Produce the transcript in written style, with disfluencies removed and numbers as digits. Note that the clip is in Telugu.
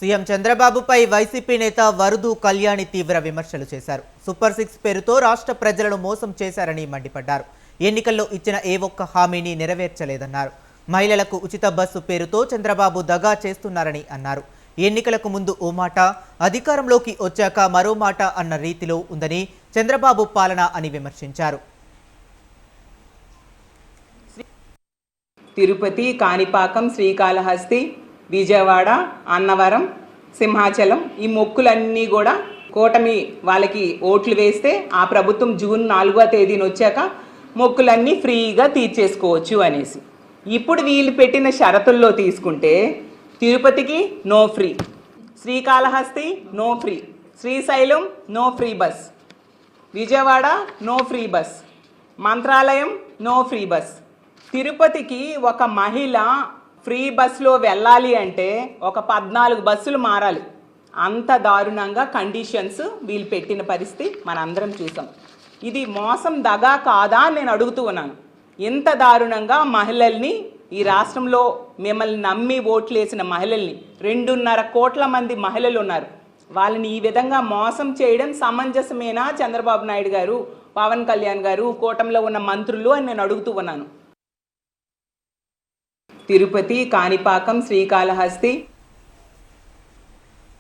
సీఎం చంద్రబాబుపై వైసీపీ నేత వరదు కళ్యాణి తీవ్ర విమర్శలు చేశారు. సూపర్ 6 పేరుతో రాష్ట్ర ప్రజలను మోసం చేశారని మండిపడ్డారు. ఎన్నికల్లో ఇచ్చిన ఏ ఒక్క హామీని నెరవేర్చలేదన్నారు. మహిళలకు ఉచిత బస్సు పేరుతో చంద్రబాబు దగా చేస్తున్నారని అన్నారు. ఎన్నికలకు ముందు ఓ మాట, అధికారంలోకి వచ్చాక మరో మాట అన్న రీతిలో ఉందని చంద్రబాబు పాలన అని విమర్శించారు. తిరుపతి, కాణిపాకం, శ్రీకాళహస్తి, విజయవాడ, అన్నవరం, సింహాచలం ఈ మొక్కులన్నీ కూడా కూటమి వాళ్ళకి ఓట్లు వేస్తే ఆ ప్రభుత్వం జూన్ 4వ తేదీన వచ్చాక మొక్కులన్నీ ఫ్రీగా తీర్చేసుకోవచ్చు అనేసి. ఇప్పుడు వీళ్ళు పెట్టిన షరతుల్లో తీసుకుంటే తిరుపతికి no free, Srikalahasti no free, Srisailam no free bus, Vijayawada no free bus, Mantralayam no free bus. తిరుపతికి ఒక మహిళ ఫ్రీ బస్సులో వెళ్ళాలి అంటే ఒక 14 బస్సులు మారాలి. అంత దారుణంగా కండిషన్స్ వీళ్ళు పెట్టిన పరిస్థితి మనందరం చూసాం. ఇది మోసం దగా కాదా అని నేను అడుగుతూ ఉన్నాను. ఇంత దారుణంగా మహిళల్ని, ఈ రాష్ట్రంలో మిమ్మల్ని నమ్మి ఓట్లు వేసిన మహిళల్ని 2.5 కోట్ల మంది మహిళలు ఉన్నారు. వాళ్ళని ఈ విధంగా మోసం చేయడం సమంజసమేనా చంద్రబాబు నాయుడు గారు, పవన్ కళ్యాణ్ గారు, కూటమిలో ఉన్న మంత్రులు అని నేను అడుగుతూ ఉన్నాను. తిరుపతి, కాణిపాకం, శ్రీకాళహస్తి